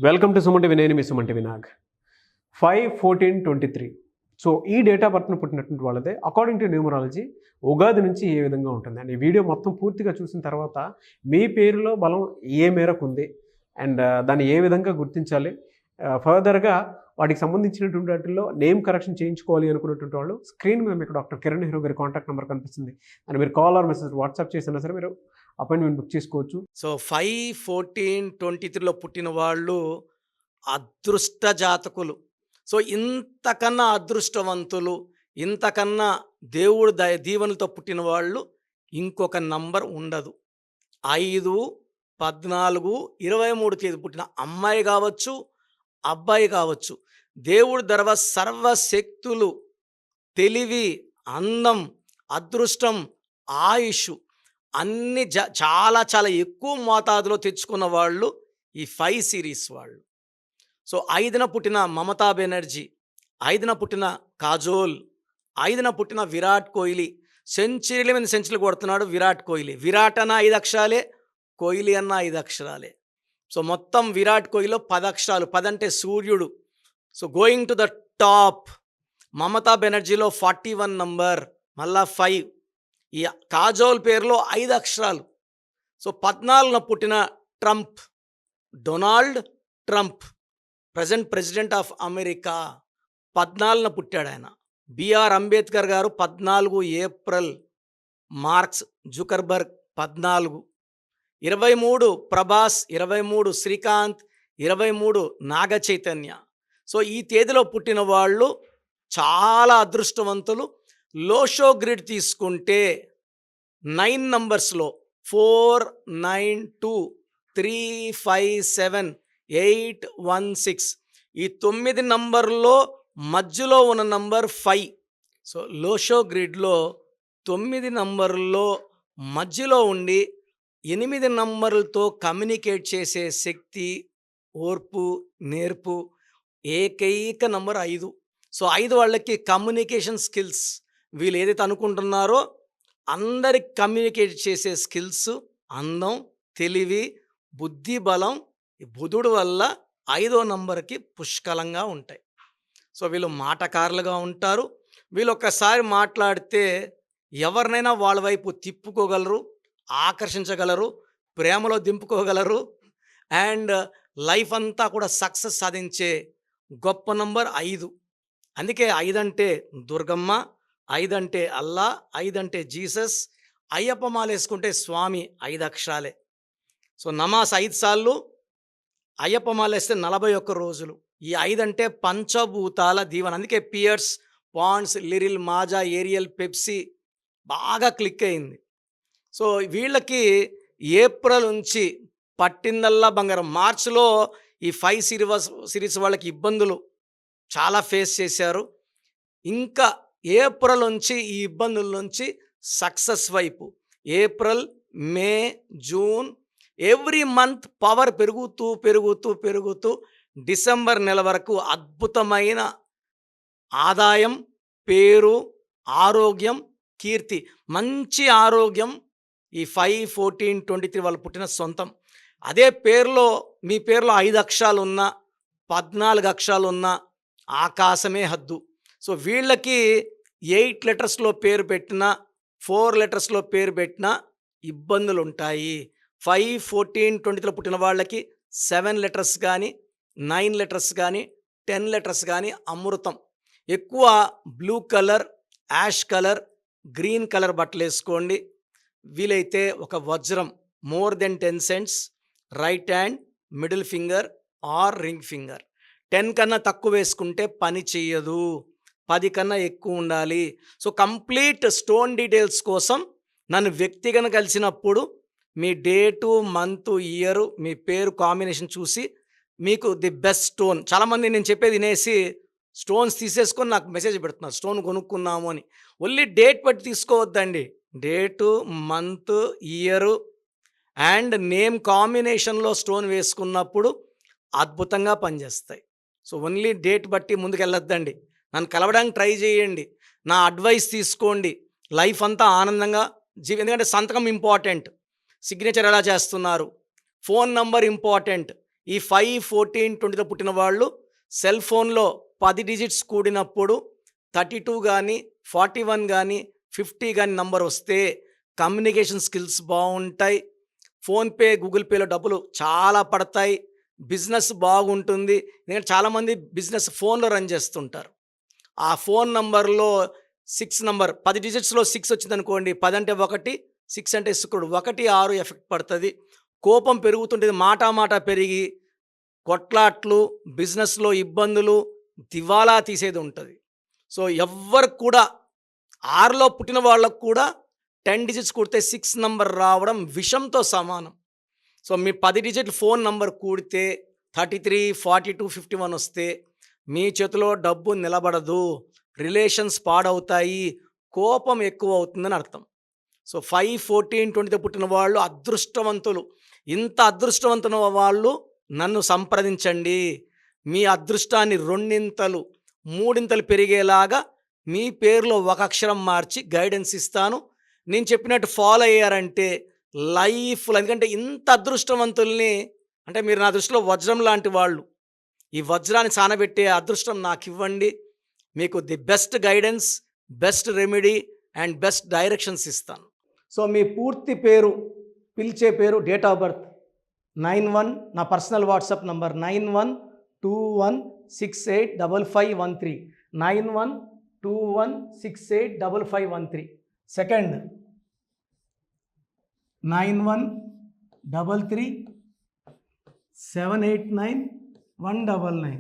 Welcome to Suman TV. నేను మీ Suman TV Nag. 5/14/23. So ఈ date of బర్త్ను పుట్టినటువంటి వాళ్ళదే అకార్డింగ్ టు న్యూమరాలజీ ఉగాది నుంచి ఏ విధంగా ఉంటుంది అండ్ ఈ వీడియో మొత్తం పూర్తిగా చూసిన తర్వాత మీ పేరులో బలం ఏ మేరకు ఉంది అండ్ దాన్ని ఏ విధంగా గుర్తించాలి, ఫర్దర్గా వాటికి సంబంధించినటువంటి వాటిల్లో నేమ్ కరెక్షన్ చేయించుకోవాలి అనుకున్నటువంటి వాళ్ళు స్క్రీన్ మీద మీకు డాక్టర్ కిరణ్ నెహ్రూ గారి కాంటాక్ట్ నెంబర్ కనిపిస్తుంది అండ్ మీరు కాల్ ఆర్ మెసేజ్ వాట్సాప్ చేసినా సరే మీరు అపాయింట్మెంట్ బుక్ చేసుకోవచ్చు. సో 5/14/23లో పుట్టిన వాళ్ళు అదృష్ట జాతకులు. సో ఇంతకన్నా అదృష్టవంతులు, ఇంతకన్నా దేవుడు దీవెనలతో పుట్టిన వాళ్ళు ఇంకొక నంబర్ ఉండదు. 5, 14, 23 తేదీ పుట్టిన అమ్మాయి కావచ్చు, అబ్బాయి కావచ్చు, దేవుడి దర్వ సర్వశక్తులు, తెలివి, అందం, అదృష్టం, ఆయుష్ అన్ని చాలా చాలా ఎక్కువ మోతాదులో తెచ్చుకున్న వాళ్ళు ఈ 5 సిరీస్ వాళ్ళు. సో 5న పుట్టిన మమతా బెనర్జీ, 5న పుట్టిన కాజోల్, 5న పుట్టిన విరాట్ కోహ్లీ. సెంచరీల మీద సెంచరీలు కొడుతున్నాడు విరాట్ కోహ్లీ. విరాట్ అన్న 5 అక్షరాలే, కోహ్లీ అన్న 5 అక్షరాలే. సో మొత్తం విరాట్ కోహ్లీలో 10 అక్షరాలు. 10 అంటే సూర్యుడు. So going to the top. Mamata బెనర్జీలో 41 నంబర్, మళ్ళా 5. ఈ కాజోల్ పేరులో 5 అక్షరాలు. సో 14న పుట్టిన Trump, Donald Trump, present president of America. 14న పుట్టాడు ఆయన. B R Ambedkar garu 14 April. Marks Zuckerberg 14. 23 Prabhas, 23 Srikanth, 23 Naga Chaitanya. So ఈ తేదీలో పుట్టిన వాళ్ళు చాలా అదృష్టవంతులు. లోషో గ్రిడ్ తీసుకుంటే 9 నంబర్స్లో 4, 9, 2, 3, 5, 7, 8, 1, 6 ఈ 9 నంబర్లో మధ్యలో ఉన్న నంబర్ 5. సో లోషో గ్రిడ్లో 9 నంబర్లో మధ్యలో ఉండి 8 నంబర్లతో కమ్యూనికేట్ చేసే శక్తి, ఓర్పు, నేర్పు ఏకైక నంబర్ 5. సో 5 వాళ్ళకి కమ్యూనికేషన్ స్కిల్స్, వీళ్ళు ఏదైతే అనుకుంటున్నారో అందరికి కమ్యూనికేట్ చేసే స్కిల్స్, అందం, తెలివి, బుద్ధి బలం ఈ బుధుడు వల్ల 5వ నంబర్కి పుష్కలంగా ఉంటాయి. సో వీళ్ళు మాటకారులుగా ఉంటారు. వీళ్ళు ఒక్కసారి మాట్లాడితే ఎవరినైనా వాళ్ళ వైపు తిప్పుకోగలరు, ఆకర్షించగలరు, ప్రేమలో దింపుకోగలరు అండ్ లైఫ్ అంతా కూడా సక్సెస్ సాధించే గొప్ప నంబర్ 5. అందుకే 5 అంటే దుర్గమ్మ, 5 అంటే అల్లా, 5 అంటే జీసస్. అయ్యప్ప మాల వేసుకుంటే స్వామి 5 అక్షరాలే. సో నమాజ్ 5 సార్లు, అయ్యప్ప మాల వేస్తే 41 రోజులు. ఈ 5 అంటే పంచభూతాల దీవెన. అందుకే Pears, Ponds, Liril, Maaza, Ariel, Pepsi బాగా క్లిక్ అయింది. సో వీళ్ళకి ఏప్రిల్ నుంచి పట్టిందల్లా బంగారం. మార్చిలో ఈ 5 సిరీస్ వాళ్ళకి ఇబ్బందులు చాలా ఫేస్ చేశారు. ఇంకా ఏప్రిల్ నుంచి ఈ ఇబ్బందుల నుంచి సక్సెస్ వైపు, ఏప్రిల్, మే, జూన్ ఎవ్రీ మంత్ పవర్ పెరుగుతూ పెరుగుతూ పెరుగుతూ డిసెంబర్ నెల వరకు అద్భుతమైన ఆదాయం, పేరు, ఆరోగ్యం, కీర్తి, మంచి ఆరోగ్యం ఈ 5/14/23 వాళ్ళు పుట్టిన సొంతం. అదే పేరులో మీ పేరులో 5 అక్షరాలు ఉన్నా, 14 అక్షరాలు ఉన్నా ఆకాశమే హద్దు. సో వీళ్ళకి 8 లెటర్స్లో పేరు పెట్టినా, 4 లెటర్స్లో పేరు పెట్టినా ఇబ్బందులు ఉంటాయి. 5/14/23లో పుట్టిన వాళ్ళకి 7 లెటర్స్ కానీ, 9 లెటర్స్ కానీ, 10 లెటర్స్ కానీ అమృతం. ఎక్కువ blue colour, ash colour, green colour బట్టలు వేసుకోండి. వీలైతే ఒక వజ్రం more than 10 cents right hand, middle finger or ring finger. 10 కన్నా తక్కువ వేసుకుంటే పని చెయ్యదు, 10 కన్నా ఎక్కువ ఉండాలి. సో కంప్లీట్ స్టోన్ డీటెయిల్స్ కోసం నన్ను వ్యక్తిగతంగా కలిసినప్పుడు మీ డేటు, మంత్, ఇయర్, మీ పేరు కాంబినేషన్ చూసి మీకు ది బెస్ట్ స్టోన్. చాలామంది నేను చెప్పేది వినేసి స్టోన్స్ తీసేసుకొని నాకు మెసేజ్ పెడుతున్నారు స్టోన్ కొనుక్కున్నాము అని. ఓన్లీ డేట్ బట్టి తీసుకోవద్దండి. Date, month, year and name కాంబినేషన్లో స్టోన్ వేసుకున్నప్పుడు అద్భుతంగా పనిచేస్తాయి. సో ఓన్లీ డేట్ బట్టి ముందుకెళ్ళొద్దండి. నన్ను కలవడానికి ట్రై చేయండి, నా అడ్వైస్ తీసుకోండి. లైఫ్ అంతా ఆనందంగా ఎందుకంటే సంతకం ఇంపార్టెంట్, సిగ్నేచర్ ఎలా చేస్తున్నారు, ఫోన్ నంబర్ ఇంపార్టెంట్. ఈ 5, 14, 20తో పుట్టిన వాళ్ళు సెల్ ఫోన్లో 10 డిజిట్స్ కూడినప్పుడు 32 కానీ 41 కానీ 50 కానీ నంబర్ వస్తే కమ్యూనికేషన్ స్కిల్స్ బాగుంటాయి. ఫోన్పే, గూగుల్ పేలో డబ్బులు చాలా పడతాయి. బిజినెస్ బాగుంటుంది. ఎందుకంటే చాలామంది బిజినెస్ ఫోన్లో రన్ చేస్తుంటారు. ఆ ఫోన్ నంబర్లో 6 నంబర్ 10 డిజిట్స్లో 6 వచ్చిందనుకోండి, 10 అంటే 1, 6 అంటే శుక్రుడు, 1, 6 ఎఫెక్ట్ పడుతుంది. కోపం పెరుగుతుంటుంది. మాట పెరిగి కొట్లాట్లు, బిజినెస్లో ఇబ్బందులు, దివాలా తీసేది ఉంటుంది. సో ఎవ్వరు కూడా 6లో పుట్టిన వాళ్ళకు కూడా 10 డిజిట్స్ కూడితే 6 నంబర్ రావడం విషంతో సమానం. సో మీ 10 డిజిట్ ఫోన్ నంబర్ కూడితే 33, 42, 51 వస్తే మీ చేతిలో డబ్బు నిలబడదు, రిలేషన్స్ పాడవుతాయి, కోపం ఎక్కువ అవుతుందని అర్థం. సో 5, 14, 20తో పుట్టిన వాళ్ళు అదృష్టవంతులు. ఇంత అదృష్టవంతుల వాళ్ళు నన్ను సంప్రదించండి. మీ అదృష్టాన్ని 2 3 పెరిగేలాగా మీ పేరులో ఒక అక్షరం మార్చి గైడెన్స్ ఇస్తాను. నేను చెప్పినట్టు ఫాలో అయ్యారంటే లైఫ్లో, ఎందుకంటే ఇంత అదృష్టవంతుల్ని, అంటే మీరు నా దృష్టిలో వజ్రం లాంటి వాళ్ళు. ఈ వజ్రాన్ని సానబెట్టే అదృష్టం నాకు ఇవ్వండి. మీకు the best guidance, best remedy and best directions ఇస్తాను. సో మీ పూర్తి పేరు, పిలిచే పేరు, డేట్ ఆఫ్ బర్త్ 91, నా personal WhatsApp number 9121685513, 9121685513. Second 9133789199,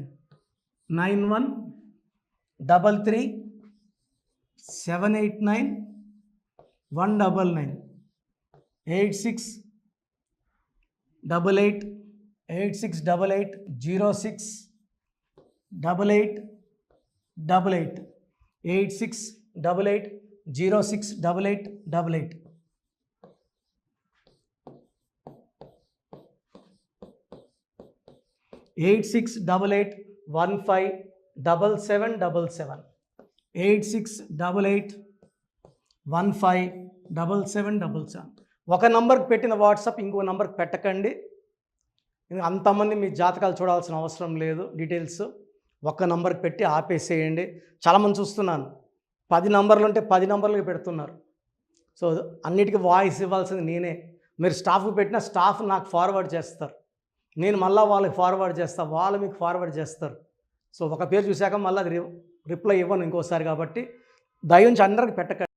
9133789199, 8688068888, 8688068888. Eight 8688157777, 8688157777. ఒక నంబర్కి పెట్టిన వాట్సాప్ ఇంకో నంబర్కి పెట్టకండి. అంతమంది మీ జాతకాలు చూడాల్సిన అవసరం లేదు. డీటెయిల్స్ ఒక్క నంబర్కి పెట్టి ఆపేసేయండి. చాలామంది చూస్తున్నాను 10 నంబర్లు ఉంటే 10 నంబర్లకి పెడుతున్నారు. సో అన్నిటికీ వాయిస్ ఇవ్వాల్సింది నేనే. మీరు స్టాఫ్కి పెట్టిన స్టాఫ్ నాకు ఫార్వర్డ్ చేస్తారు, నేను మళ్ళీ వాళ్ళకి ఫార్వర్డ్ చేస్తాను, వాళ్ళు మీకు ఫార్వర్డ్ చేస్తారు. సో ఒక పేరు చూశాక మళ్ళీ అది రిప్లై ఇవ్వను ఇంకోసారి. కాబట్టి దయించి అందరికి పెట్టకండి.